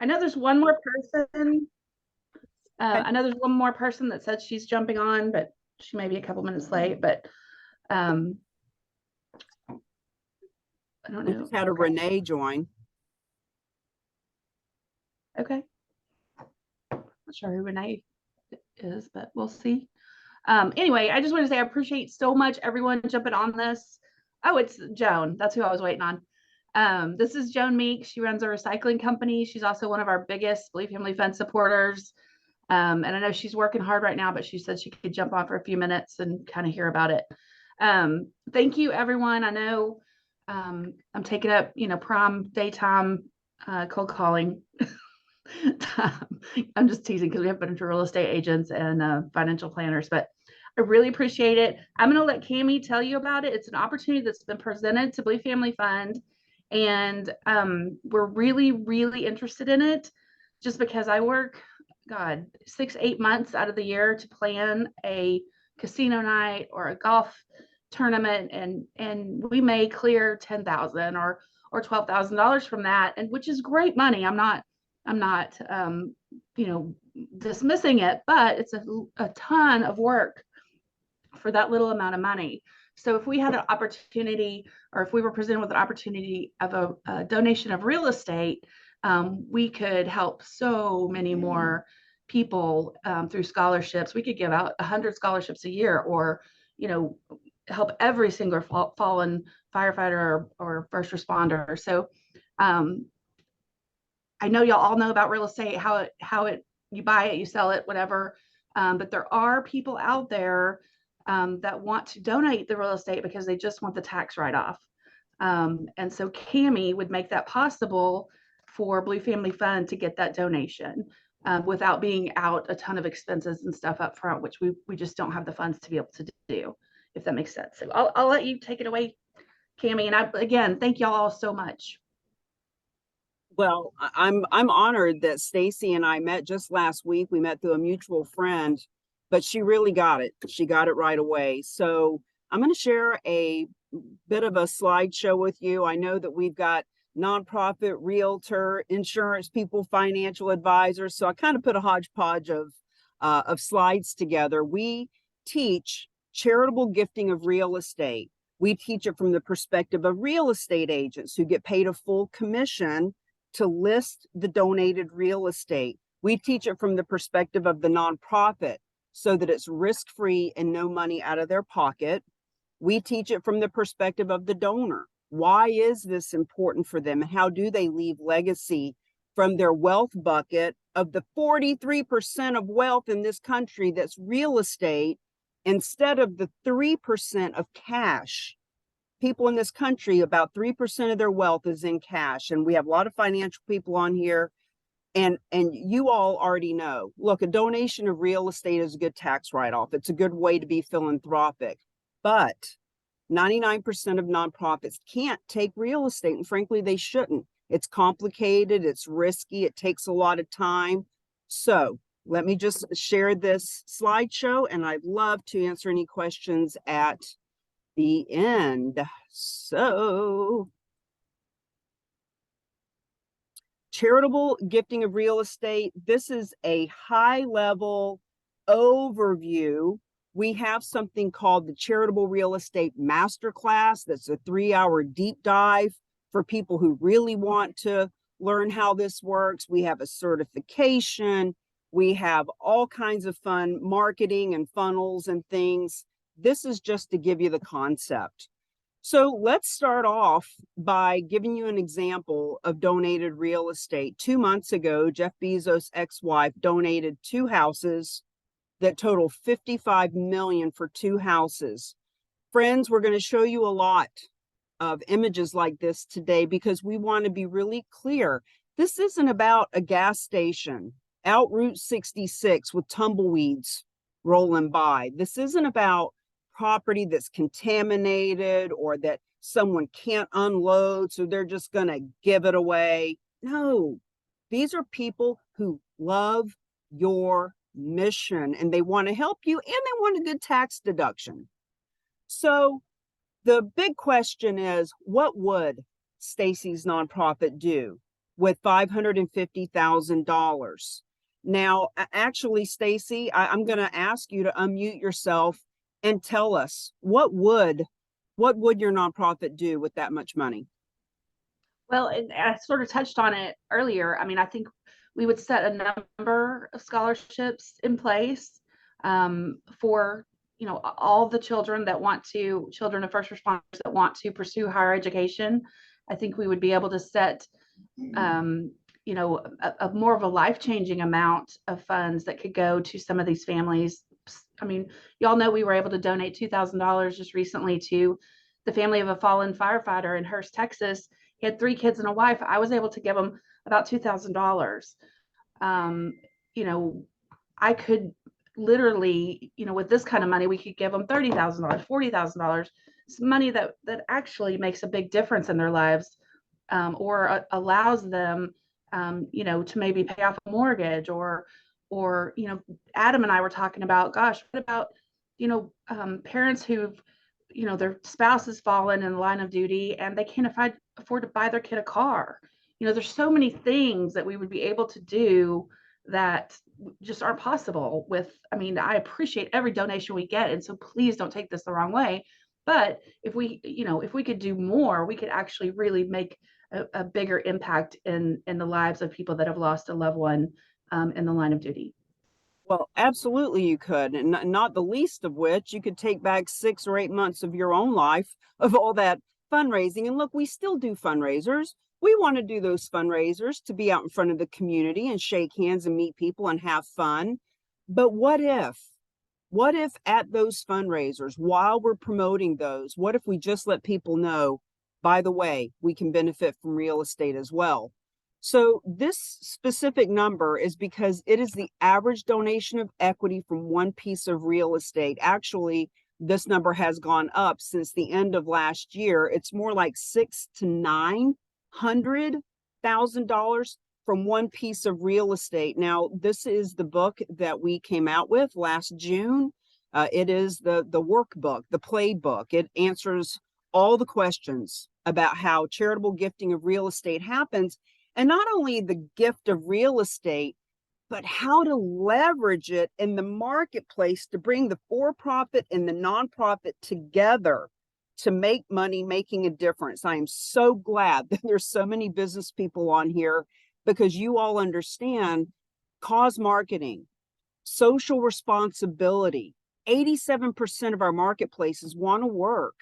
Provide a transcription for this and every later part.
I know there's one more person. Okay. I know there's one more person that said she's jumping on, but she may be a couple minutes late. But I don't We know. just had a Renee join. Okay. Not sure who Renee is, but we'll see. Anyway, I just want to say I appreciate so much everyone jumping on this. Oh, it's Joan. That's who I was waiting on. This is Joan Meek. She runs a recycling company. She's also one of our biggest Believe Family Fund supporters. And I know she's working hard right now, but she said she could jump on for a few minutes and kind of hear about it. Thank you, everyone. I know I'm taking up, prime daytime cold calling. I'm just teasing because we have a bunch of real estate agents and financial planners, but I really appreciate it. I'm going to let Cammie tell you about it. It's an opportunity that's been presented to Believe Family Fund, and we're really, really interested in it just because I work, 6-8 months out of the year to plan a casino night or a golf tournament, and we may clear $10,000 or $12,000 from that, and which is great money. I'm not dismissing it, but it's a ton of work for that little amount of money. So if we had an opportunity, or if we were presented with an opportunity of a donation of real estate, we could help so many more people through scholarships. We could give out 100 scholarships a year, or help every single fallen firefighter or first responder. So I know y'all all know about real estate, how it you buy it, you sell it, whatever. But there are people out there that want to donate the real estate because they just want the tax write-off. And so Cammie would make that possible for Blue Family Fund to get that donation without being out a ton of expenses and stuff up front, which we just don't have the funds to be able to do, if that makes sense. So I'll let you take it away, Cammie. And again, thank y'all all so much. Well, I'm honored that Stacey and I met just last week. We met through a mutual friend, but she really got it. She got it right away. So I'm going to share a bit of a slideshow with you. I know that we've got nonprofit, realtor, insurance people, financial advisors. So I kind of put a hodgepodge of slides together. We teach charitable gifting of real estate. We teach it from the perspective of real estate agents who get paid a full commission to list the donated real estate. We teach it from the perspective of the nonprofit so that it's risk-free and no money out of their pocket. We teach it from the perspective of the donor. Why is this important for them? And how do they leave legacy from their wealth bucket of the 43% of wealth in this country that's real estate, instead of the 3% of cash? People in this country, about 3% of their wealth is in cash. And we have a lot of financial people on here. And you all already know, look, a donation of real estate is a good tax write-off. It's a good way to be philanthropic. But 99% of nonprofits can't take real estate. And frankly, they shouldn't. It's complicated. It's risky. It takes a lot of time. So let me just share this slideshow. And I'd love to answer any questions at the end. So charitable gifting of real estate. This is a high level overview. We have something called the Charitable Real Estate Masterclass. That's a 3-hour deep dive for people who really want to learn how this works. We have a certification. We have all kinds of fun marketing and funnels and things. This is just to give you the concept. So let's start off by giving you an example of donated real estate. 2 months ago, Jeff Bezos' ex-wife donated 2 houses that total $55 million for 2 houses. Friends, we're going to show you a lot of images like this today because we want to be really clear. This isn't about a gas station out Route 66 with tumbleweeds rolling by. This isn't about property that's contaminated or that someone can't unload, so they're just going to give it away. No, these are people who love your mission and they want to help you and they want a good tax deduction. So the big question is, what would Stacey's nonprofit do? with $550,000. Now, actually, Stacey, I'm going to ask you to unmute yourself and tell us what would your nonprofit do with that much money? Well, I sort of touched on it earlier. I mean, I think we would set a number of scholarships in place for, you know, all the children that want to, children of first responders that want to pursue higher education. I think we would be able to set, you know, a more of a life-changing amount of funds that could go to some of these families. I mean, y'all know we were able to donate $2,000 just recently to the family of a fallen firefighter in Hurst, Texas. He had 3 kids and a wife. I was able to give him about $2,000. You know, I could literally, you know, with this kind of money, we could give them $30,000, $40,000. It's money that actually makes a big difference in their lives, or allows them, you know, to maybe pay off a mortgage, or you know, Adam and I were talking about, gosh, what about, you know, parents who've, you know, their spouse has fallen in the line of duty and they can't afford to buy their kid a car. You know, there's so many things that we would be able to do that just aren't possible with, I mean, I appreciate every donation we get, and so please don't take this the wrong way, but if we, you know, if we could do more, we could actually really make a bigger impact in the lives of people that have lost a loved one in the line of duty. Well, absolutely you could, and not the least of which you could take back 6 or 8 months of your own life of all that fundraising. And look, we still do fundraisers. We want to do those fundraisers to be out in front of the community and shake hands and meet people and have fun. But what if at those fundraisers, while we're promoting those, what if we just let people know, by the way, we can benefit from real estate as well? So this specific number is because it is the average donation of equity from one piece of real estate. Actually, this number has gone up since the end of last year. It's more like $600,000 to $900,000 from one piece of real estate. Now, this is the book that we came out with last June. It is the workbook, the playbook. It answers all the questions about how charitable gifting of real estate happens. And not only the gift of real estate, but how to leverage it in the marketplace to bring the for-profit and the nonprofit together to make money, making a difference. I am so glad that there's so many business people on here, because you all understand cause marketing, social responsibility. 87% of our marketplaces want to work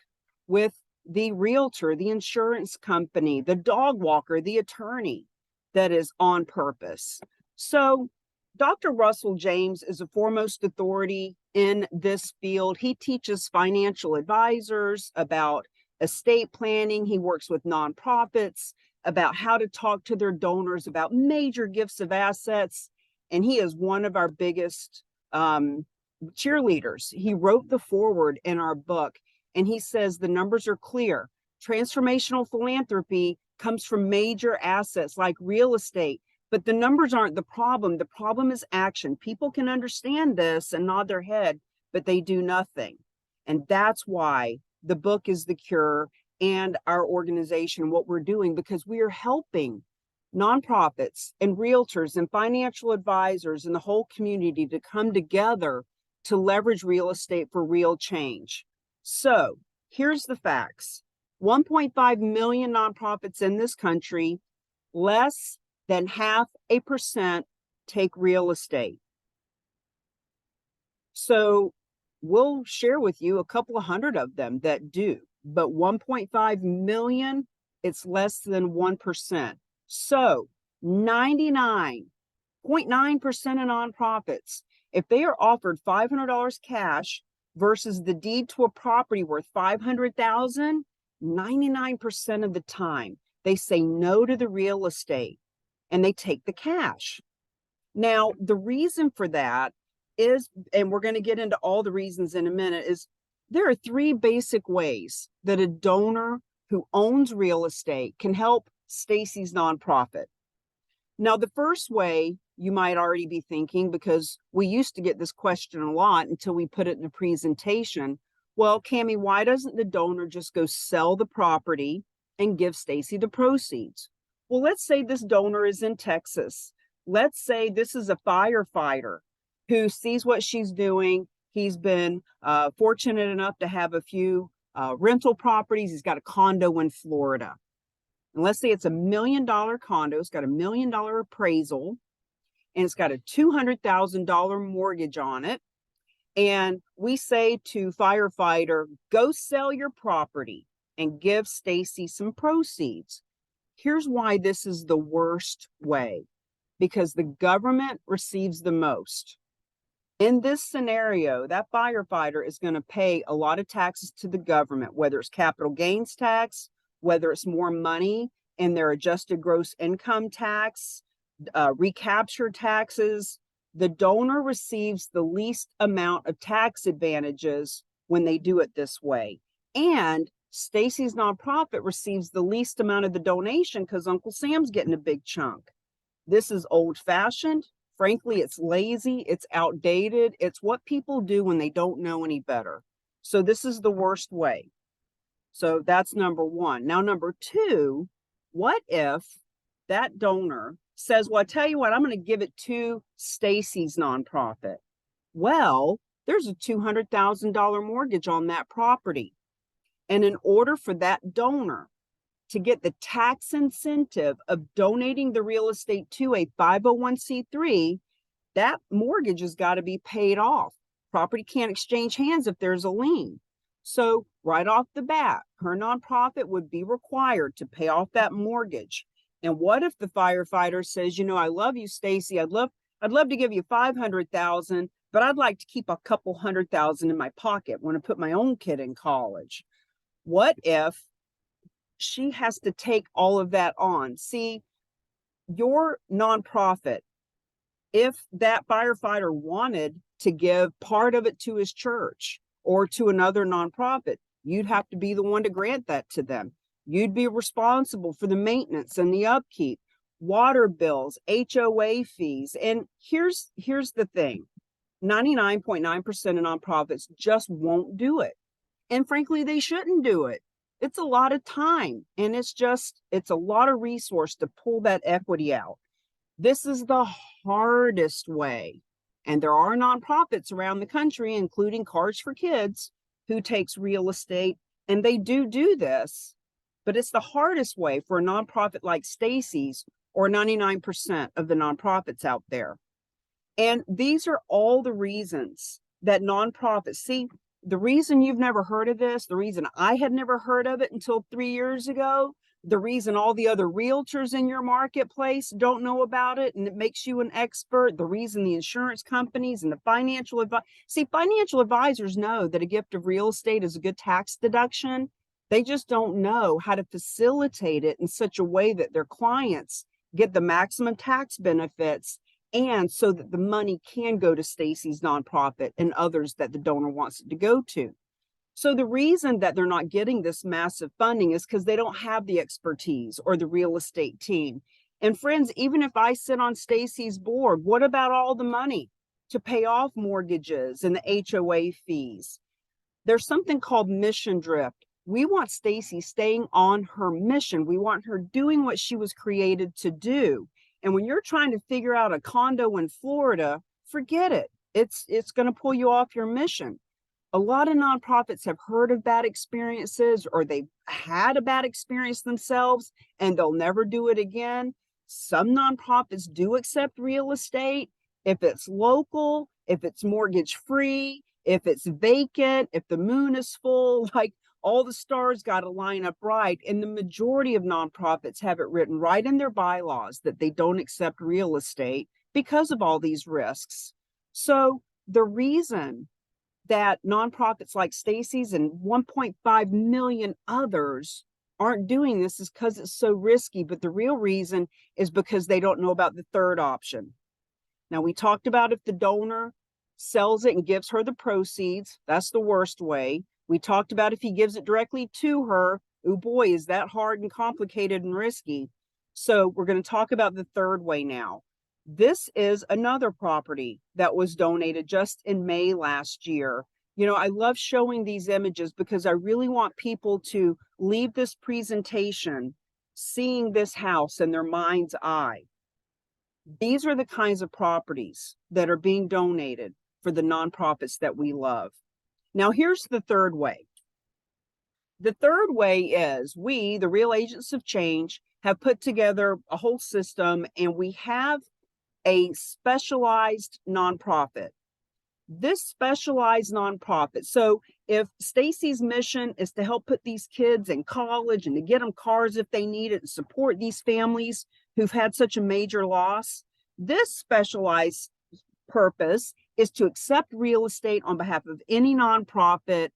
with the realtor, the insurance company, the dog walker, the attorney that is on purpose. So Dr. Russell James is a foremost authority in this field. He teaches financial advisors about estate planning. He works with nonprofits about how to talk to their donors about major gifts of assets. And he is one of our biggest cheerleaders. He wrote the foreword in our book, and he says the numbers are clear. Transformational philanthropy comes from major assets like real estate, but the numbers aren't the problem. The problem is action. People can understand this and nod their head, but they do nothing. And that's why the book is the cure, and our organization, what we're doing, because we are helping nonprofits and realtors and financial advisors and the whole community to come together to leverage real estate for real change. So here's the facts. 1.5 million nonprofits in this country, less than 0.5% take real estate. So we'll share with you a couple of hundred of them that do, but 1.5 million, it's less than 1%. So 99.9% of nonprofits, if they are offered $500 cash versus the deed to a property worth $500,000, 99% of the time they say no to the real estate and they take the cash. Now, the reason for that is, and we're going to get into all the reasons in a minute, is there are 3 basic ways that a donor who owns real estate can help Stacey's nonprofit. Now, the first way, you might already be thinking, because we used to get this question a lot until we put it in a presentation. Well, Cammie, why doesn't the donor just go sell the property and give Stacey the proceeds? Well, let's say this donor is in Texas. Let's say this is a firefighter who sees what she's doing. He's been fortunate enough to have a few rental properties. He's got a condo in Florida. And let's say it's $1 million condo. It's got $1 million appraisal, and it's got a $200,000 mortgage on it. And we say to firefighter, go sell your property and give Stacey some proceeds. Here's why this is the worst way, because the government receives the most. In this scenario, that firefighter is going to pay a lot of taxes to the government, whether it's capital gains tax, whether it's more money in their adjusted gross income tax, recapture taxes. The donor receives the least amount of tax advantages when they do it this way. And Stacey's nonprofit receives the least amount of the donation because Uncle Sam's getting a big chunk. This is old-fashioned. Frankly, it's lazy. It's outdated. It's what people do when they don't know any better. So this is the worst way. So that's number one. Now, number two, what if that donor says, well, I tell you what, I'm going to give it to Stacey's nonprofit. Well, there's a $200,000 mortgage on that property. And in order for that donor to get the tax incentive of donating the real estate to a 501c3, that mortgage has got to be paid off. Property can't exchange hands if there's a lien. So right off the bat, her nonprofit would be required to pay off that mortgage. And what if the firefighter says, you know, I love you, Stacey. I'd love to give you $500,000, but I'd like to keep a couple $100,000 in my pocket when I put my own kid in college. What if she has to take all of that on? See, your nonprofit, if that firefighter wanted to give part of it to his church or to another nonprofit, you'd have to be the one to grant that to them. You'd be responsible for the maintenance and the upkeep, water bills, HOA fees. And here's the thing. 99.9% of nonprofits just won't do it. And frankly, they shouldn't do it. It's a lot of time, and it's a lot of resource to pull that equity out. This is the hardest way. And there are nonprofits around the country, including Cards for Kids, who takes real estate, and they do this. But it's the hardest way for a nonprofit like Stacey's or 99% of the nonprofits out there. And these are all the reasons that nonprofits, see, the reason you've never heard of this, the reason I had never heard of it until 3 years ago, the reason all the other realtors in your marketplace don't know about it and it makes you an expert, the reason the insurance companies and the financial advisors know that a gift of real estate is a good tax deduction. They just don't know how to facilitate it in such a way that their clients get the maximum tax benefits, and so that the money can go to Stacey's nonprofit and others that the donor wants it to go to. So the reason that they're not getting this massive funding is because they don't have the expertise or the real estate team. And friends, even if I sit on Stacey's board, what about all the money to pay off mortgages and the HOA fees? There's something called mission drift. We want Stacey staying on her mission. We want her doing what she was created to do. And when you're trying to figure out a condo in Florida, forget it. It's going to pull you off your mission. A lot of nonprofits have heard of bad experiences, or they've had a bad experience themselves and they'll never do it again. Some nonprofits do accept real estate if it's local, if it's mortgage free, if it's vacant, if the moon is full, like all the stars got to line up right. And the majority of nonprofits have it written right in their bylaws that they don't accept real estate because of all these risks. So the reason that nonprofits like Stacey's and 1.5 million others aren't doing this is because it's so risky. But the real reason is because they don't know about the third option. Now, we talked about if the donor sells it and gives her the proceeds, that's the worst way. We talked about if he gives it directly to her. Oh boy, is that hard and complicated and risky. So we're going to talk about the third way now. This is another property that was donated just in May last year. You know, I love showing these images because I really want people to leave this presentation seeing this house in their mind's eye. These are the kinds of properties that are being donated for the nonprofits that we love. Now, here's the third way. The third way is we, the Real Agents of Change, have put together a whole system, and we have a specialized nonprofit. This specialized nonprofit. So if Stacey's mission is to help put these kids in college and to get them cars if they need it and support these families who've had such a major loss, this specialized purpose is to accept real estate on behalf of any nonprofit.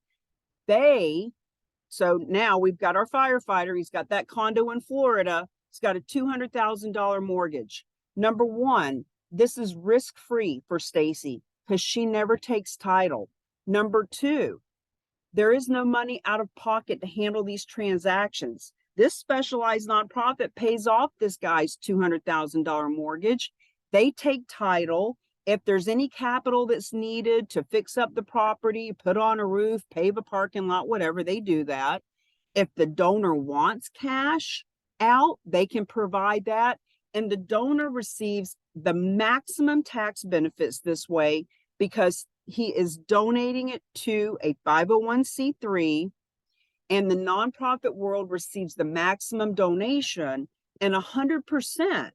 So now we've got our firefighter. He's got that condo in Florida. He's got a $200,000 mortgage. Number one, this is risk-free for Stacey because she never takes title. Number two, there is no money out of pocket to handle these transactions. This specialized nonprofit pays off this guy's $200,000 mortgage. They take title. If there's any capital that's needed to fix up the property, put on a roof, pave a parking lot, whatever, they do that. If the donor wants cash out, they can provide that. And the donor receives the maximum tax benefits this way because he is donating it to a 501c3, and the nonprofit world receives the maximum donation, and 100%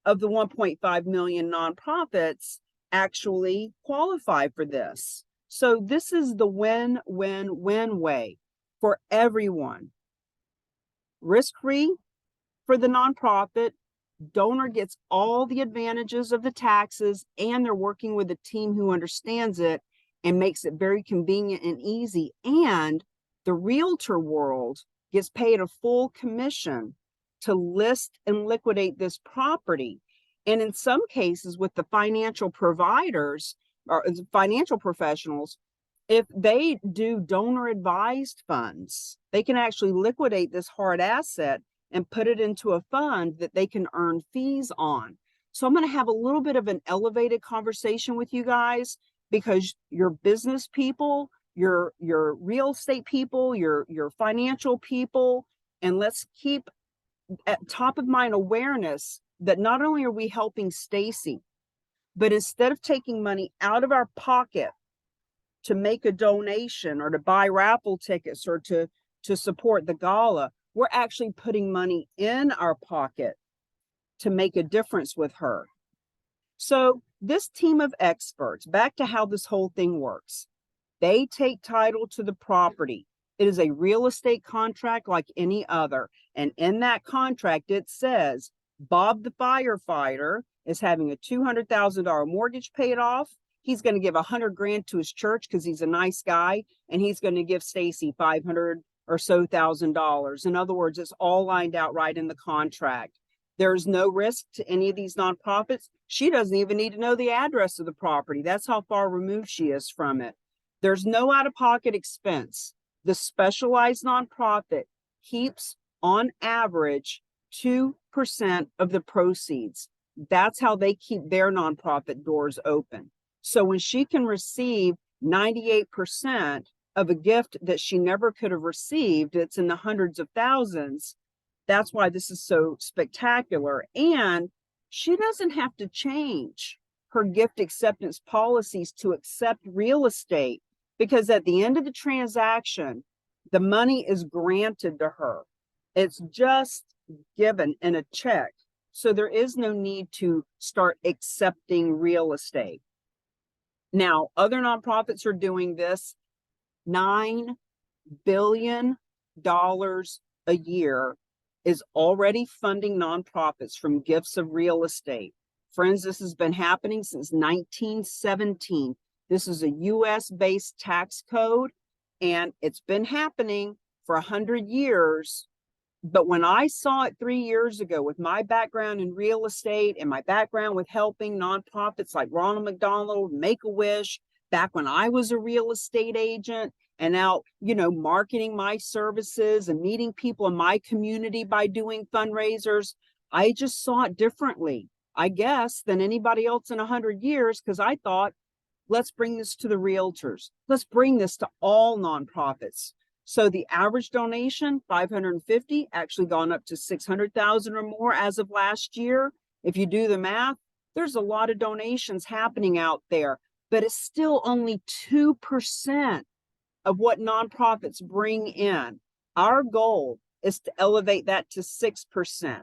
of the 1.5 million nonprofits actually qualify for this. So this is the win-win-win way for everyone. Risk-free for the nonprofit, donor gets all the advantages of the taxes, and they're working with a team who understands it and makes it very convenient and easy. And the realtor world gets paid a full commission to list and liquidate this property. And in some cases with the financial providers or financial professionals, if they do donor advised funds, they can actually liquidate this hard asset and put it into a fund that they can earn fees on. So I'm going to have a little bit of an elevated conversation with you guys because your business people, your real estate people, your financial people, and let's keep at top of mind awareness that not only are we helping Stacey, but instead of taking money out of our pocket to make a donation or to buy raffle tickets or to support the gala, we're actually putting money in our pocket to make a difference with her. So this team of experts, back to how this whole thing works, they take title to the property. It is a real estate contract like any other. And in that contract, it says Bob the firefighter is having a $200,000 mortgage paid off. He's going to give $100,000 to his church because he's a nice guy, and he's going to give Stacey $500,000 or so. In other words, it's all lined out right in the contract. There's no risk to any of these nonprofits. She doesn't even need to know the address of the property. That's how far removed she is from it. There's no out-of-pocket expense. The specialized nonprofit keeps, on average, 2% of the proceeds. That's how they keep their nonprofit doors open. So when she can receive 98% of a gift that she never could have received, it's in the hundreds of thousands. That's why this is so spectacular. And she doesn't have to change her gift acceptance policies to accept real estate, because at the end of the transaction, the money is granted to her. It's just given in a check. So there is no need to start accepting real estate. Now, other nonprofits are doing this. $9 billion a year is already funding nonprofits from gifts of real estate. Friends, this has been happening since 1917. This is a US-based tax code, and it's been happening for 100 years. But when I saw it 3 years ago with my background in real estate and my background with helping nonprofits like Ronald McDonald, Make-A-Wish, back when I was a real estate agent, and now, marketing my services and meeting people in my community by doing fundraisers, I just saw it differently, I guess, than anybody else in 100 years, because I thought, let's bring this to the realtors. Let's bring this to all nonprofits. So the average donation, 550, actually gone up to 600,000 or more as of last year. If you do the math, there's a lot of donations happening out there, but it's still only 2% of what nonprofits bring in. Our goal is to elevate that to 6%.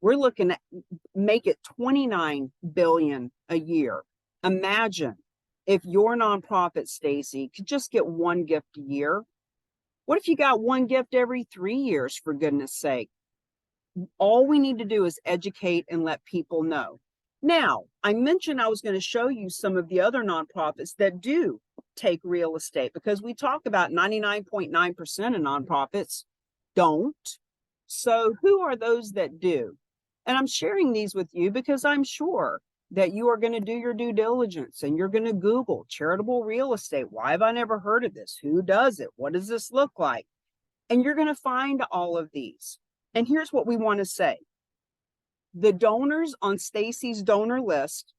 We're looking at make it 29 billion a year. Imagine if your nonprofit, Stacey, could just get one gift a year. What if you got one gift every 3 years, for goodness sake? All we need to do is educate and let people know. Now, I mentioned I was going to show you some of the other nonprofits that do take real estate, because we talk about 99.9% of nonprofits don't. So who are those that do? And I'm sharing these with you because I'm sure that you are going to do your due diligence and you're going to Google charitable real estate. Why have I never heard of this? Who does it? What does this look like? And you're going to find all of these. And here's what we want to say. The donors on Stacey's donor list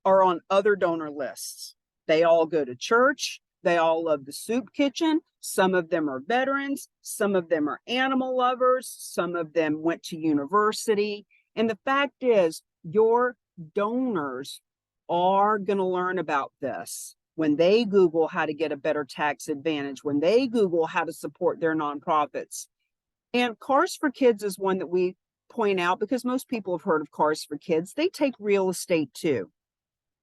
are on other donor lists. They all go to church. They all love the soup kitchen. Some of them are veterans. Some of them are animal lovers. Some of them went to university. And the fact is, your donors are going to learn about this when they Google how to get a better tax advantage, when they Google how to support their nonprofits. And Cars for Kids is one that we point out because most people have heard of Cars for Kids. They take real estate too.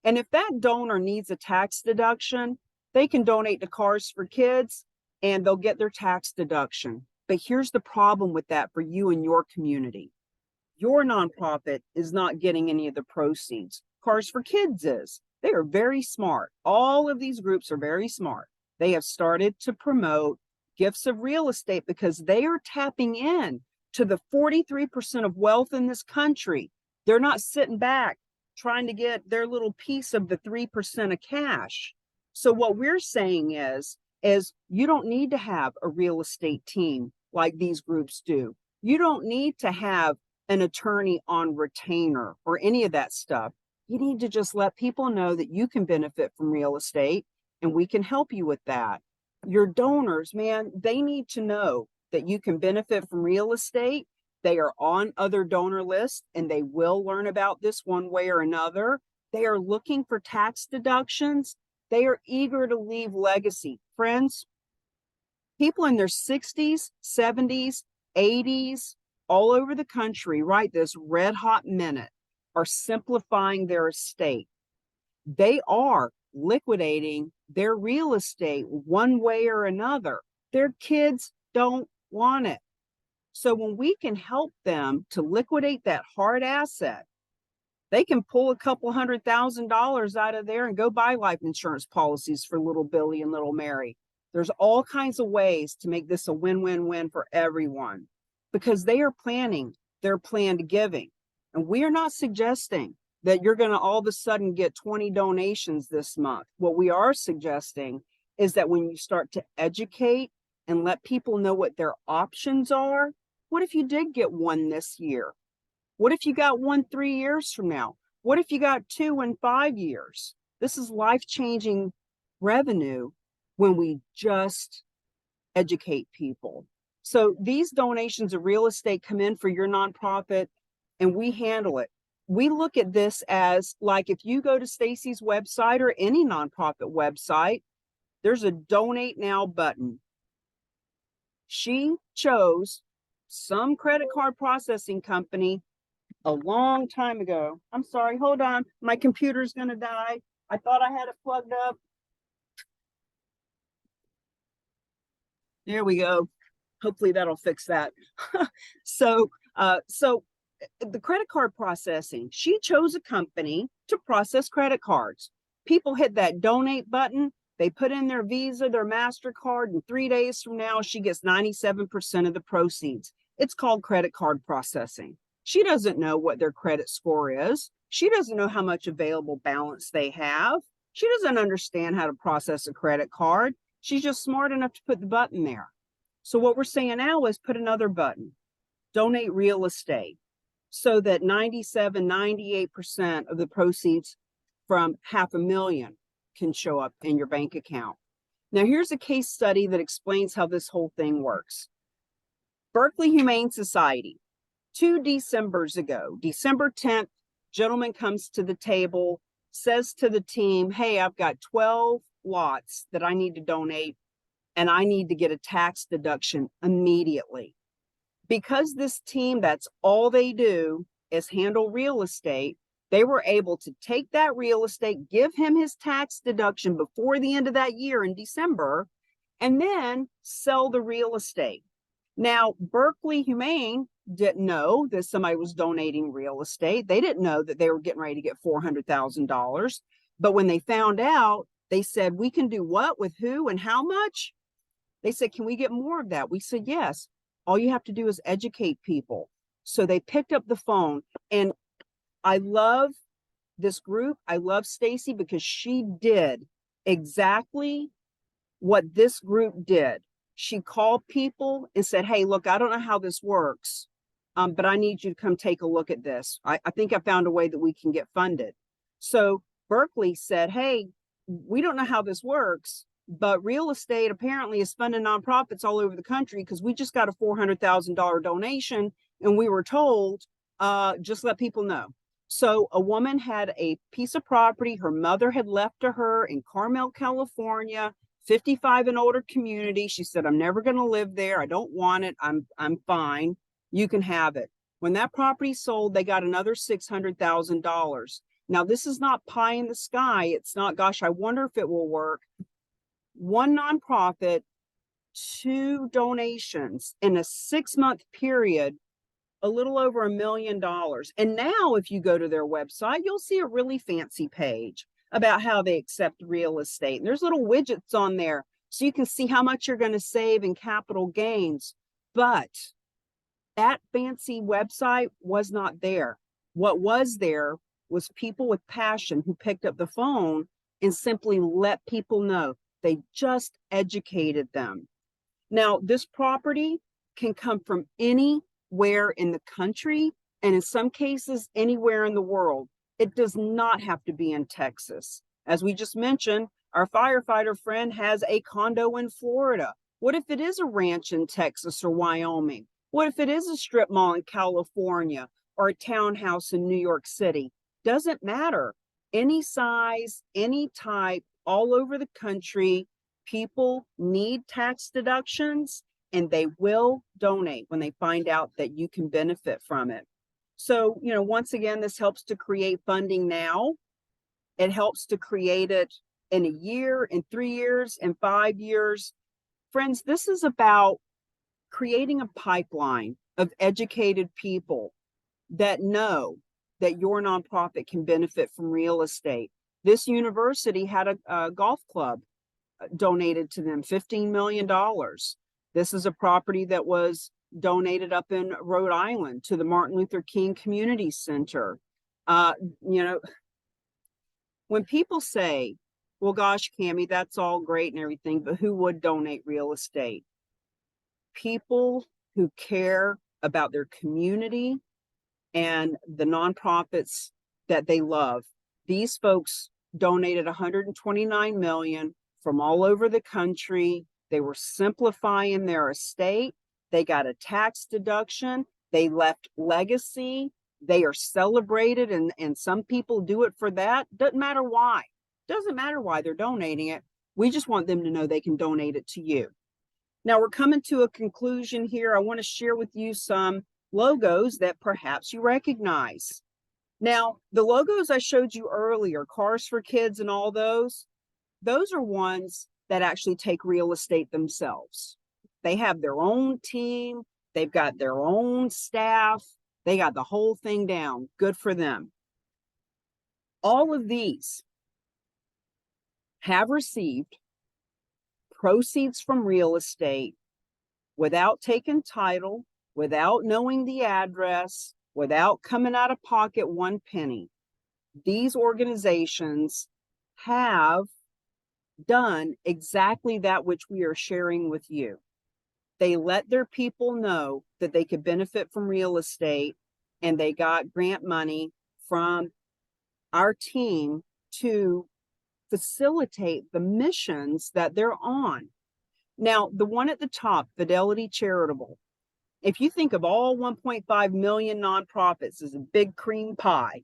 And if that donor needs a tax deduction, they can donate to Cars for Kids and they'll get their tax deduction. But here's the problem with that for you and your community. Your nonprofit is not getting any of the proceeds. Cars for Kids is. They are very smart. All of these groups are very smart. They have started to promote gifts of real estate because they are tapping in to the 43% of wealth in this country. They're not sitting back trying to get their little piece of the 3% of cash. So what we're saying is you don't need to have a real estate team like these groups do. You don't need to have an attorney on retainer or any of that stuff. You need to just let people know that you can benefit from real estate and we can help you with that. Your donors, man, they need to know that you can benefit from real estate. They are on other donor lists and they will learn about this one way or another. They are looking for tax deductions. They are eager to leave legacy. Friends, people in their 60s, 70s, 80s, all over the country right this red hot minute are simplifying their estate. They are liquidating their real estate one way or another. Their kids don't want it. So when we can help them to liquidate that hard asset, they can pull a couple $100,000 out of there and go buy life insurance policies for little Billy and little Mary. There's all kinds of ways to make this a win-win-win for everyone because they are planning their planned giving. And we are not suggesting that you're going to all of a sudden get 20 donations this month. What we are suggesting is that when you start to educate and let people know what their options are, what if you did get one this year? What if you got one 3 years from now? What if you got 2 in 5 years? This is life-changing revenue when we just educate people. So these donations of real estate come in for your nonprofit and we handle it. We look at this as like if you go to Stacey's website or any nonprofit website, there's a donate now button. She chose some credit card processing company a long time ago. I'm sorry, hold on. My computer's going to die. I thought I had it plugged up. There we go. Hopefully that'll fix that. So the credit card processing, she chose a company to process credit cards. People hit that donate button. They put in their Visa, their MasterCard, and 3 days from now, she gets 97% of the proceeds. It's called credit card processing. She doesn't know what their credit score is. She doesn't know how much available balance they have. She doesn't understand how to process a credit card. She's just smart enough to put the button there. So what we're saying now is put another button, donate real estate, so that 97, 98% of the proceeds from $500,000 can show up in your bank account. Now, here's a case study that explains how this whole thing works. Berkeley Humane Society, 2 Decembers ago, December 10th, gentleman comes to the table, says to the team, hey, I've got 12 lots that I need to donate, and I need to get a tax deduction immediately. Because this team, that's all they do is handle real estate, they were able to take that real estate, give him his tax deduction before the end of that year in December, and then sell the real estate. Now, Berkeley Humane didn't know that somebody was donating real estate. They didn't know that they were getting ready to get $400,000. But when they found out, they said, we can do what with who and how much? They said, can we get more of that? We said, yes. All you have to do is educate people. So they picked up the phone, and I love this group. I love Stacey because she did exactly what this group did. She called people and said, hey, look, I don't know how this works, but I need you to come take a look at this. I think I found a way that we can get funded. So Berkeley said, hey, we don't know how this works, but real estate apparently is funding nonprofits all over the country because we just got a $400,000 donation and we were told, just let people know. So a woman had a piece of property her mother had left to her in Carmel, California, 55 and older community. She said, I'm never going to live there. I don't want it. I'm fine. You can have it. When that property sold, they got another $600,000. Now, this is not pie in the sky. It's not, gosh, I wonder if it will work. One nonprofit, 2 donations in a 6-month period, a little over $1 million. And now if you go to their website, you'll see a really fancy page about how they accept real estate. And there's little widgets on there so you can see how much you're going to save in capital gains. But that fancy website was not there. What was there was people with passion who picked up the phone and simply let people know. They just educated them. Now, this property can come from anywhere in the country, and in some cases, anywhere in the world. It does not have to be in Texas. As we just mentioned, our firefighter friend has a condo in Florida. What if it is a ranch in Texas or Wyoming? What if it is a strip mall in California or a townhouse in New York City? Doesn't matter. Any size, any type, all over the country, people need tax deductions, and they will donate when they find out that you can benefit from it. So, once again, this helps to create funding now. It helps to create it in a year, in 3 years, in 5 years. Friends, this is about creating a pipeline of educated people that know that your nonprofit can benefit from real estate. This university had a golf club donated to them $15 million. This is a property that was donated up in Rhode Island to the Martin Luther King Community Center. When people say, well, gosh, Cammie, that's all great and everything, but who would donate real estate? People who care about their community and the nonprofits that they love. These folks donated $129 million from all over the country. They were simplifying their estate. They got a tax deduction. They left legacy. They are celebrated, and some people do it for that. Doesn't matter why. Doesn't matter why they're donating it. We just want them to know they can donate it to you. Now we're coming to a conclusion here. I want to share with you some logos that perhaps you recognize. Now, the logos I showed you earlier, Cars for Kids and all those are ones that actually take real estate themselves. They have their own team. They've got their own staff. They got the whole thing down. Good for them. All of these have received proceeds from real estate without taking title, without knowing the address, without coming out of pocket 1 penny. These organizations have done exactly that which we are sharing with you. They let their people know that they could benefit from real estate, and they got grant money from our team to facilitate the missions that they're on. Now, the one at the top, Fidelity Charitable, if you think of all 1.5 million nonprofits as a big cream pie,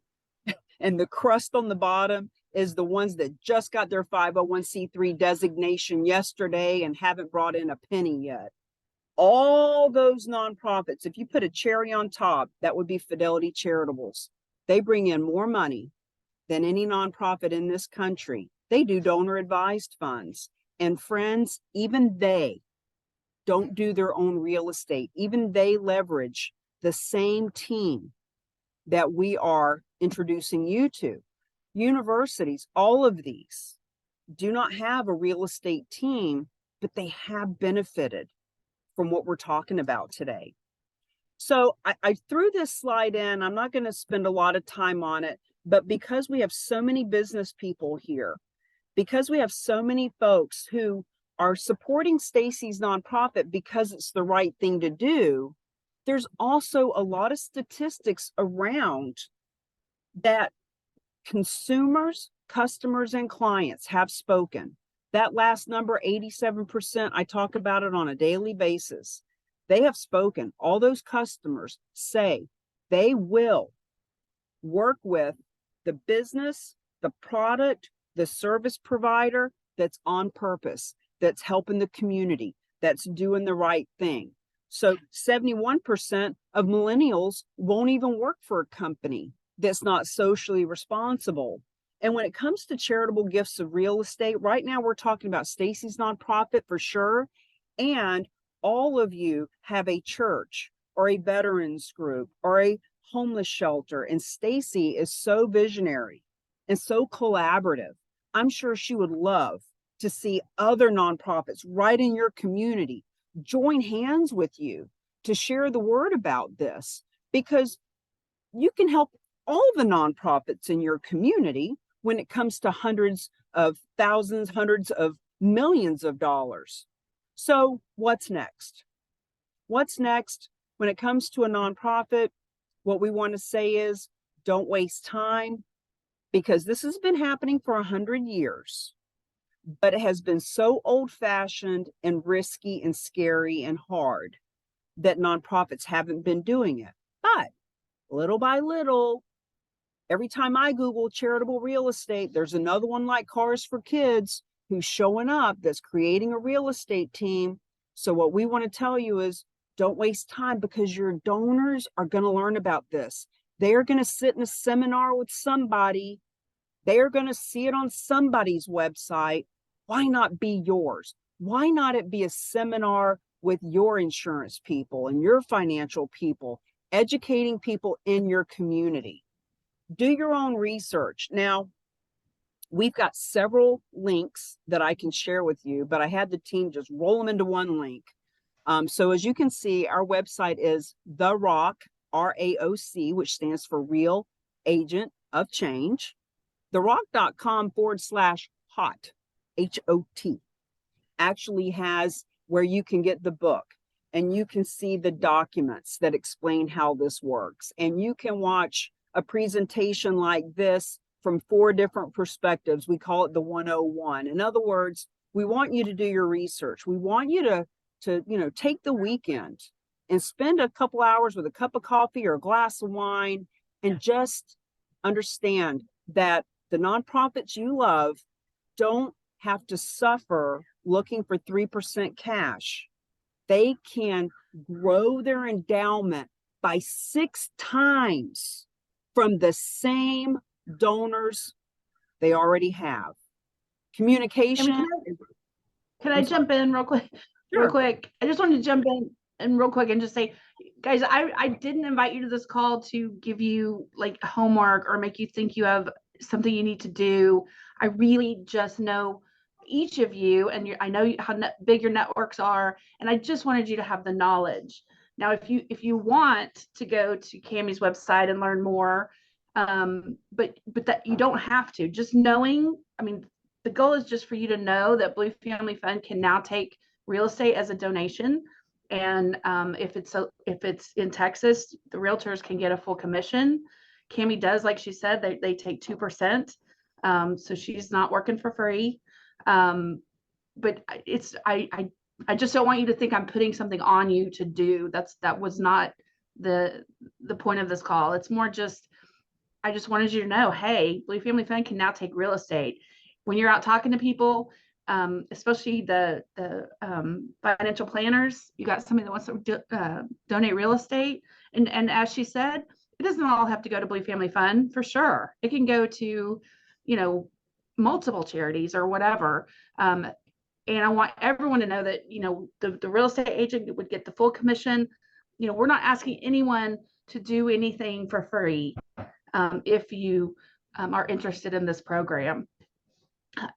and the crust on the bottom is the ones that just got their 501c3 designation yesterday and haven't brought in a penny yet. All those nonprofits, if you put a cherry on top, that would be Fidelity Charitables. They bring in more money than any nonprofit in this country. They do donor advised funds. And friends, even they don't do their own real estate. Even they leverage the same team that we are introducing you to. Universities, all of these do not have a real estate team, but they have benefited from what we're talking about today. So I threw this slide in. I'm not going to spend a lot of time on it, but because we have so many business people here, because we have so many folks who are supporting Stacey's nonprofit because it's the right thing to do, there's also a lot of statistics around that consumers, customers, and clients have spoken. That last number, 87%, I talk about it on a daily basis. They have spoken. All those customers say they will work with the business, the product, the service provider that's on purpose, that's helping the community, that's doing the right thing. So 71% of millennials won't even work for a company that's not socially responsible. And when it comes to charitable gifts of real estate, right now we're talking about Stacey's nonprofit for sure. And all of you have a church or a veterans group or a homeless shelter. And Stacey is so visionary and so collaborative. I'm sure she would love to see other nonprofits right in your community join hands with you to share the word about this, because you can help all the nonprofits in your community when it comes to hundreds of thousands, hundreds of millions of dollars. So what's next? What's next when it comes to a nonprofit? What we want to say is don't waste time, because this has been happening for 100 years, but it has been so old-fashioned and risky and scary and hard that nonprofits haven't been doing it. But little by little, every time I Google charitable real estate, there's another one like Cars for Kids who's showing up that's creating a real estate team. So what we want to tell you is don't waste time, because your donors are going to learn about this. They are going to sit in a seminar with somebody. They are going to see it on somebody's website. Why not be yours? Why not it be a seminar with your insurance people and your financial people, educating people in your community? Do your own research. Now, we've got several links that I can share with you, but I had the team just roll them into one link. So as you can see, our website is The Rock, RAOC, which stands for Real Agent of Change. TheRock.com/hot, HOT, actually has where you can get the book and you can see the documents that explain how this works. And you can watch a presentation like this from 4 different perspectives. We call it the 101. In other words, we want you to do your research. We want you to take the weekend and spend a couple hours with a cup of coffee or a glass of wine and just understand that the nonprofits you love don't have to suffer looking for 3% cash. They can grow their endowment by 6 times from the same donors they already have. Communication. Can I jump in real quick? Sure. Real quick. I just wanted to jump in and real quick and just say, guys, I didn't invite you to this call to give you like homework or make you think you have something you need to do. I really just know each of you, and I know how big your networks are, and I just wanted you to have the knowledge. Now, if you want to go to Cammie's website and learn more, but that you don't have to. Just knowing, I mean, the goal is just for you to know that Blue Family Fund can now take real estate as a donation. And if it's in Texas, the realtors can get a full commission. Cammie does, like she said, they take 2%. So she's not working for free. But I just don't want you to think I'm putting something on you to do. That was not the point of this call. It's more just, I just wanted you to know, hey, Blue Family Fund can now take real estate. When you're out talking to people, especially the financial planners, you got somebody that wants to donate real estate. And as she said, it doesn't all have to go to Blue Family Fund for sure. It can go to, multiple charities or whatever. And I want everyone to know that, the real estate agent would get the full commission. We're not asking anyone to do anything for free if you are interested in this program.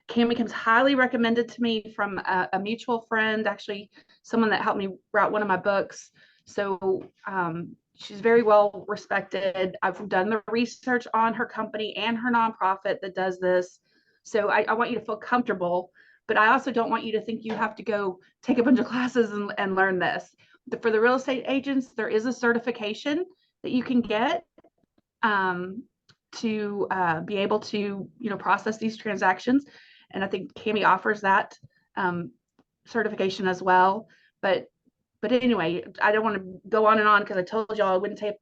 Cami comes highly recommended to me from a mutual friend, actually someone that helped me write one of my books. So she's very well respected. I've done the research on her company and her nonprofit that does this. So I want you to feel comfortable, but I also don't want you to think you have to go take a bunch of classes and learn this. For the real estate agents, there is a certification that you can get to be able to, process these transactions. And I think Cami offers that certification as well. But anyway, I don't want to go on and on because I told y'all I wouldn't take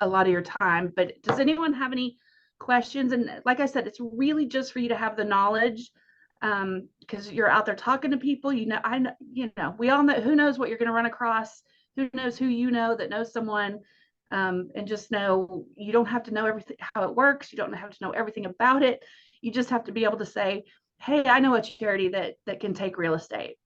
a lot of your time. But does anyone have any questions? And like I said, it's really just for you to have the knowledge, because you're out there talking to people. We all know, who knows what you're going to run across. Who knows who that knows someone. And just know you don't have to know everything, how it works. You don't have to know everything about it. You just have to be able to say, hey, I know a charity that can take real estate.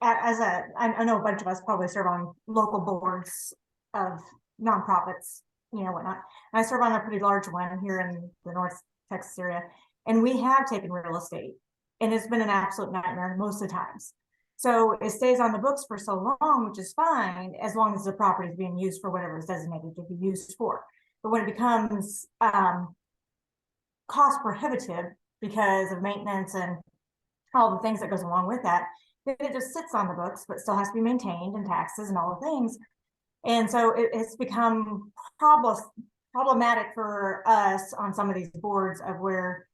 I know a bunch of us probably serve on local boards of nonprofits, whatnot. And I serve on a pretty large one here in the North Texas area. And we have taken real estate, and it's been an absolute nightmare most of the times. So it stays on the books for so long, which is fine, as long as the property is being used for whatever is designated to be used for. But when it becomes cost prohibitive because of maintenance and all the things that goes along with that, then it just sits on the books, but still has to be maintained, and taxes and all the things. And so it's become problematic for us on some of these boards, of where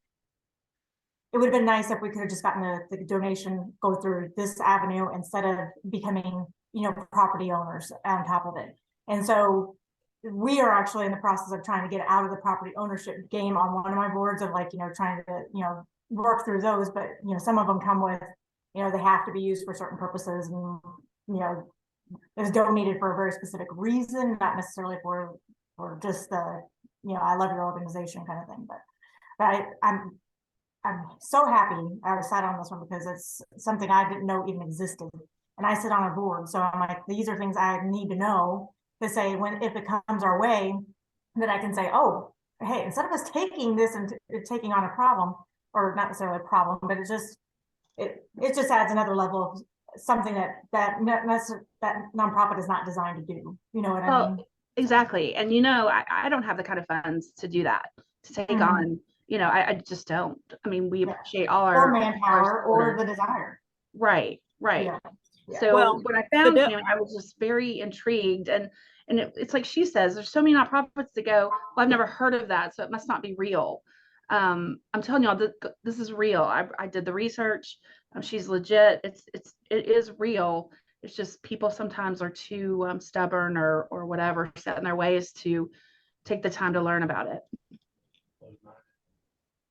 it would have been nice if we could have just gotten the donation go through this avenue instead of becoming, property owners on top of it. And so we are actually in the process of trying to get out of the property ownership game on one of my boards, of trying to, work through those. But, some of them come with, they have to be used for certain purposes, and, it was donated for a very specific reason, not necessarily for just the, I love your organization kind of thing. But I'm so happy I sat on this one, because it's something I didn't know even existed. And I sit on a board. So I'm like, these are things I need to know to say, if it comes our way, that I can say, oh, hey, instead of us taking this and taking on a problem, or not necessarily a problem, but it just adds another level of something that nonprofit is not designed to do. You know what I mean? Exactly. And I don't have the kind of funds to do that, to take on. I just don't. I mean, we appreciate all our manpower or the desire. Right. Yeah. So when I found him, I was just very intrigued. And it's like she says, there's so many nonprofits that go, well, I've never heard of that, so it must not be real. I'm telling y'all, this is real. I did the research. She's legit. It is real. It's just people sometimes are too stubborn or whatever, set in their ways to take the time to learn about it.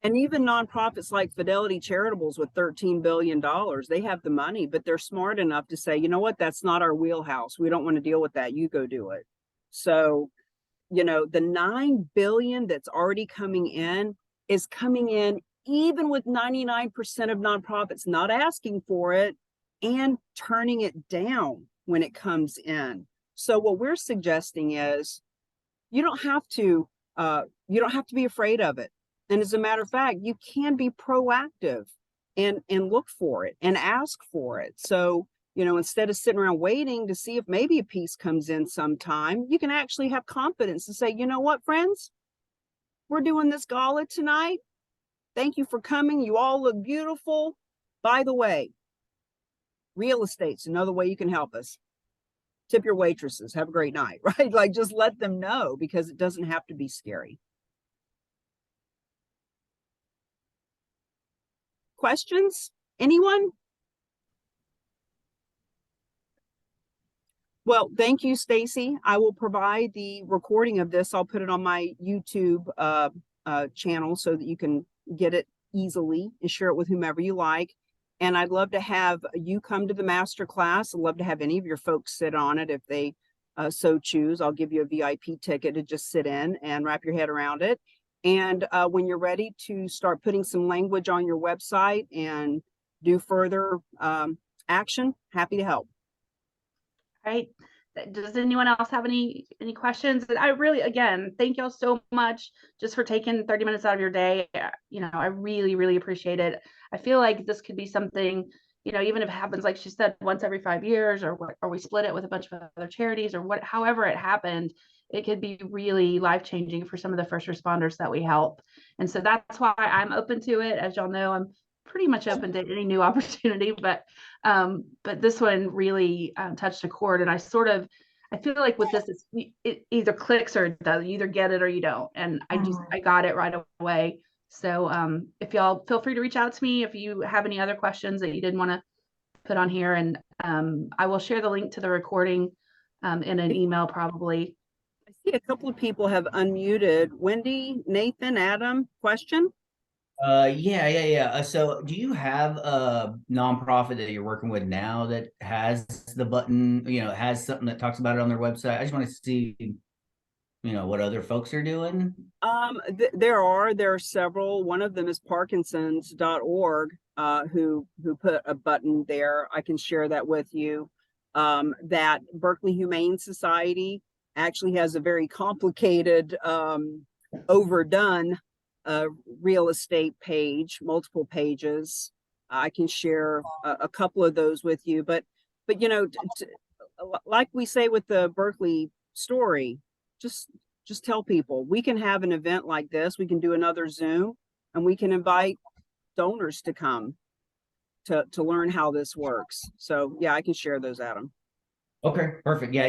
And even nonprofits like Fidelity Charitables with $13 billion, they have the money, but they're smart enough to say, you know what, that's not our wheelhouse. We don't want to deal with that. You go do it. So, the $9 billion that's already coming in is coming in even with 99% of nonprofits not asking for it and turning it down when it comes in. So what we're suggesting is you don't have to be afraid of it. And as a matter of fact, you can be proactive and look for it and ask for it. So, instead of sitting around waiting to see if maybe a piece comes in sometime, you can actually have confidence and say, you know what, friends, we're doing this gala tonight. Thank you for coming. You all look beautiful. By the way, real estate's another way you can help us. Tip your waitresses. Have a great night, right? Like, just let them know, because it doesn't have to be scary. questions? Anyone? Well, thank you, Stacey. I will provide the recording of this. I'll put it on my YouTube channel so that you can get it easily and share it with whomever you like. And I'd love to have you come to the master class. I'd love to have any of your folks sit on it if they so choose. I'll give you a VIP ticket to just sit in and wrap your head around it. And when you're ready to start putting some language on your website and do further action, happy to help. Right. Does anyone else have any questions? And I really, again, thank y'all so much just for taking 30 minutes out of your day. You know, I really, really appreciate it. I feel like this could be something, you know, even if it happens, like she said, once every 5 years, or we split it with a bunch of other charities, or however it happened, it could be really life-changing for some of the first responders that we help. And so that's why I'm open to it. As y'all know, I'm pretty much open to any new opportunity, but this one really touched a chord. And I feel like with this, it either clicks or it doesn't. You either get it or you don't. And I got it right away. So if y'all feel free to reach out to me if you have any other questions that you didn't want to put on here. And I will share the link to the recording in an email probably. I see a couple of people have unmuted. Wendy, Nathan, Adam, question? Yeah. So do you have a nonprofit that you're working with now that has the button, you know, has something that talks about it on their website? I just want to see, you know, what other folks are doing. There are several. One of them is Parkinson's.org, who put a button there. I can share that with you. That Berkeley Humane Society actually has a very complicated, overdone real estate page, multiple pages. I can share a couple of those with you, but you know, like we say with the Berkeley story, just tell people we can have an event like this. We can do another Zoom, and we can invite donors to come to learn how this works. So yeah, I can share those, Adam. Okay, perfect. Yeah,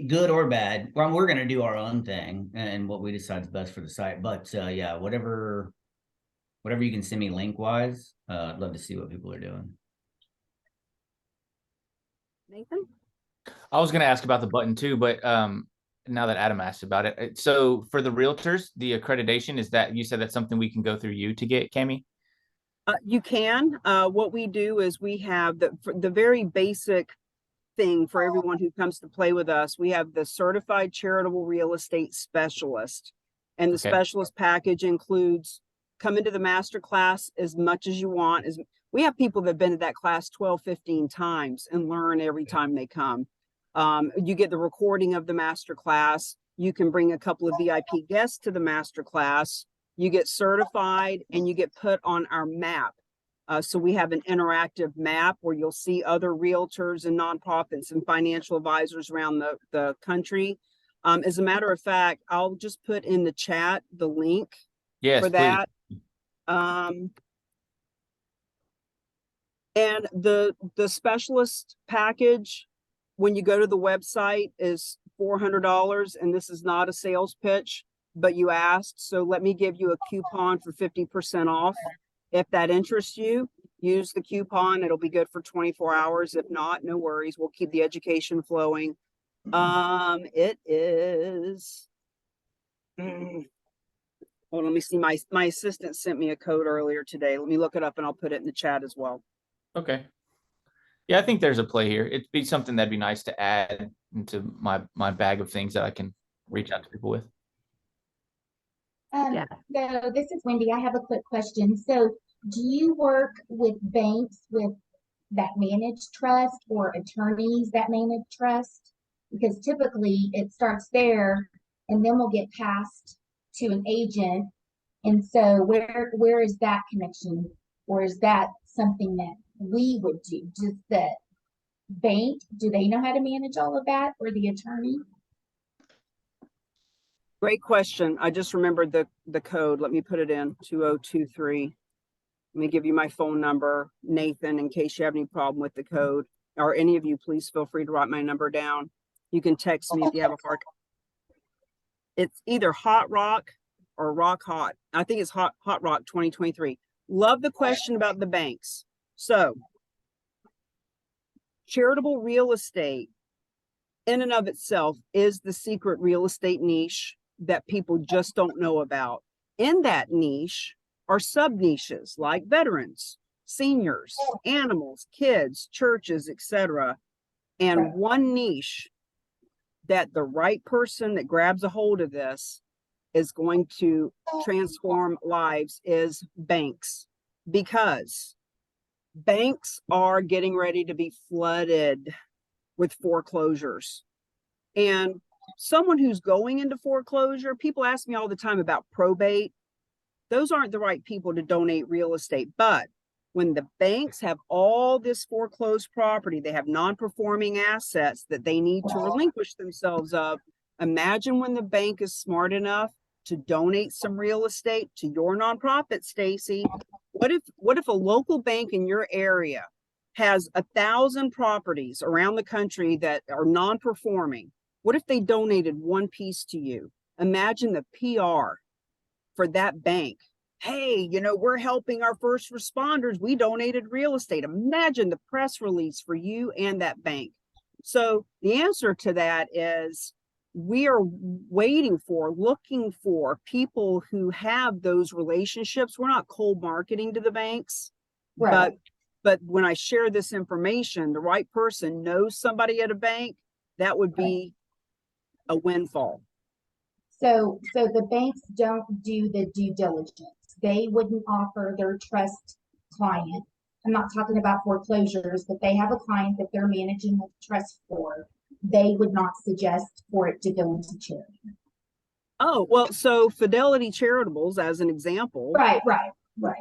good or bad. Well, we're going to do our own thing and what we decide is best for the site. But yeah, whatever you can send me link wise, I'd love to see what people are doing. Nathan? I was going to ask about the button too, but now that Adam asked about it. So for the realtors, the accreditation, is that, you said that's something we can go through you to get, Cami? You can. What we do is we have the very basic thing for everyone who comes to play with us. We have the certified charitable real estate specialist, and the specialist package includes coming to the master class as much as you want. We have people that have been to that class 12, 15 times and learn every time they come. You get the recording of the master class. You can bring a couple of VIP guests to the master class. You get certified and you get put on our map. So we have an interactive map where you'll see other realtors and nonprofits and financial advisors around the country. As a matter of fact, I'll just put in the chat the link for that. And the specialist package, when you go to the website, is $400. And this is not a sales pitch, but you asked. So let me give you a coupon for 50% off. If that interests you, use the coupon. It'll be good for 24 hours. If not, no worries. We'll keep the education flowing. It is. Well, let me see. My assistant sent me a code earlier today. Let me look it up and I'll put it in the chat as well. Okay. Yeah, I think there's a play here. It'd be something that'd be nice to add into my bag of things that I can reach out to people with. Yeah. So this is Wendy. I have a quick question. So do you work with banks that manage trust, or attorneys that manage trust? Because typically it starts there and then we'll get passed to an agent. And so where is that connection? Or is that something that we would do? Does the bank, do they know how to manage all of that, or the attorney? Great question. I just remembered the code. Let me put it in 2023. Let me give you my phone number, Nathan, in case you have any problem with the code, or any of you, please feel free to write my number down. You can text me if you have a hard. It's either Hot Rock or Rock Hot. I think it's Hot Rock 2023. Love the question about the banks. So charitable real estate in and of itself is the secret real estate niche that people just don't know about. In that niche are sub niches like veterans, seniors, animals, kids, churches, etc. And one niche that the right person that grabs a hold of this is going to transform lives is banks, because banks are getting ready to be flooded with foreclosures. And someone who's going into foreclosure, people ask me all the time about probate. Those aren't the right people to donate real estate. But when the banks have all this foreclosed property, they have non-performing assets that they need to relinquish themselves of. Imagine when the bank is smart enough to donate some real estate to your nonprofit, Stacey. What if a local bank in your area has 1,000 properties around the country that are non-performing? What if they donated one piece to you? Imagine the PR for that bank. Hey, we're helping our first responders. We donated real estate. Imagine the press release for you and that bank. So the answer to that is we are looking for people who have those relationships. We're not cold marketing to the banks, Right. but when I share this information, the right person knows somebody at a bank, that would be a windfall. So the banks don't do the due diligence. They wouldn't offer their trust client. I'm not talking about foreclosures, but they have a client that they're managing the trust for. They would not suggest for it to go into charity. Oh, well, so Fidelity Charitables, as an example. Right.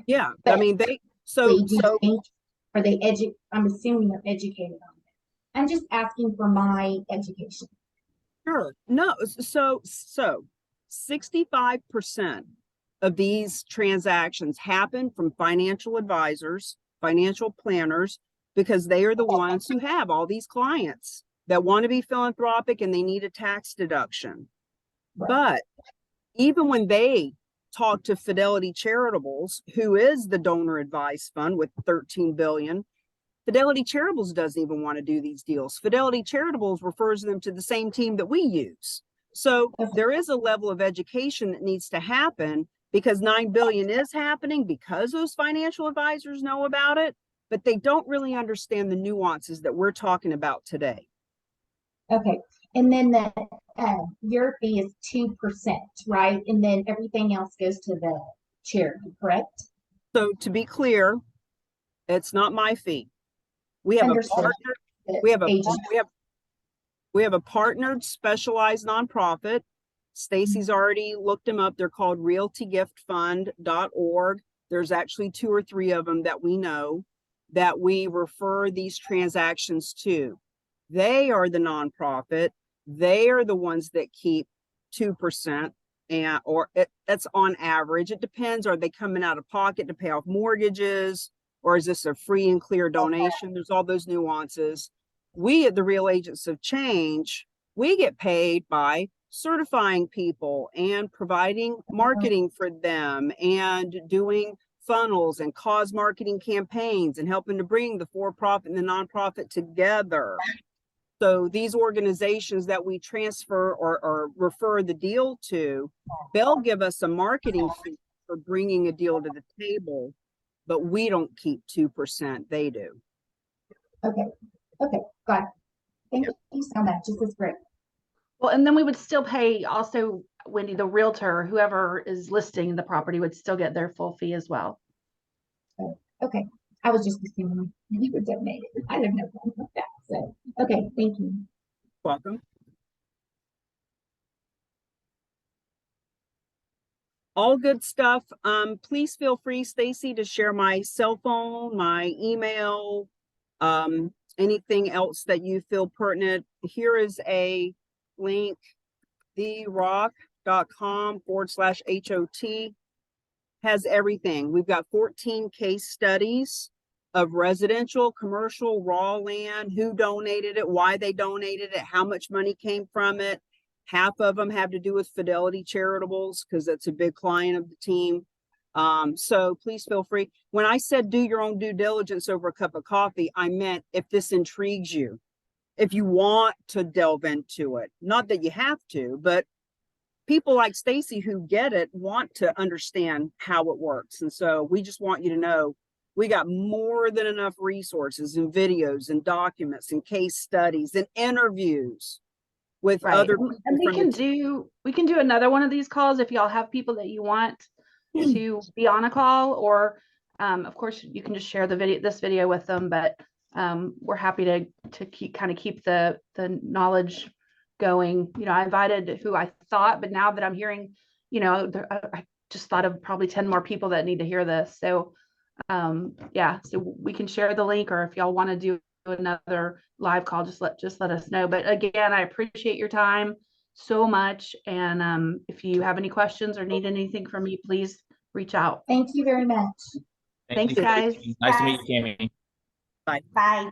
Yeah. But I mean, do you think, are they I'm assuming they're educated on it. I'm just asking for my education. Sure. No, so 65% of these transactions happen from financial advisors, financial planners, because they are the ones who have all these clients that want to be philanthropic and they need a tax deduction. Right. But even when they talk to Fidelity Charitables, who is the donor advice fund with 13 billion, Fidelity Charitables doesn't even want to do these deals. Fidelity Charitables refers them to the same team that we use. So there is a level of education that needs to happen, because 9 billion is happening because those financial advisors know about it, but they don't really understand the nuances that we're talking about today. Okay. And then your fee is 2%, right? And then everything else goes to the charity, correct? So to be clear, it's not my fee. We have Understood. a partner. We have a partnered specialized nonprofit. Stacey's already looked them up. They're called realtygiftfund.org. There's actually 2 or 3 of them that we know that we refer these transactions to. They are the nonprofit. They are the ones that keep 2%, that's on average. It depends. Are they coming out of pocket to pay off mortgages? Or is this a free and clear donation? There's all those nuances. We at the Real Agents of Change, we get paid by certifying people and providing marketing for them and doing funnels and cause marketing campaigns and helping to bring the for-profit and the nonprofit together. So these organizations that we transfer or refer the deal to, they'll give us a marketing fee for bringing a deal to the table, but we don't keep 2%, they do. Okay, got it. Thank you so much. This is great. Well, and then we would still pay also, Wendy, the realtor, whoever is listing the property would still get their full fee as well. Okay, I was just assuming you would donate it. I have no problem with that. So, okay, thank you. Welcome. All good stuff. Please feel free, Stacey, to share my cell phone, my email, anything else that you feel pertinent. Here is a link, therock.com/HOT. Has everything. We've got 14 case studies of residential, commercial, raw land, who donated it, why they donated it, how much money came from it. Half of them have to do with Fidelity Charitables because that's a big client of the team. So please feel free. When I said do your own due diligence over a cup of coffee, I meant if this intrigues you, if you want to delve into it, not that you have to, but people like Stacey who get it want to understand how it works. And so we just want you to know we got more than enough resources and videos and documents and case studies and interviews with Right. other And people from the we can do another one of these calls if y'all have people that you want to be on a call, or of course you can just share this video with them, but we're happy to keep the knowledge going. You know, I invited who I thought, but now that I'm hearing, you know, I just thought of probably 10 more people that need to hear this. So yeah, so we can share the link, or if y'all want to do another live call, just let us know. But again, I appreciate your time so much, and if you have any questions or need anything from me, please reach out. Thank you very much. Thanks, guys. Nice to meet you, Cammy. Bye.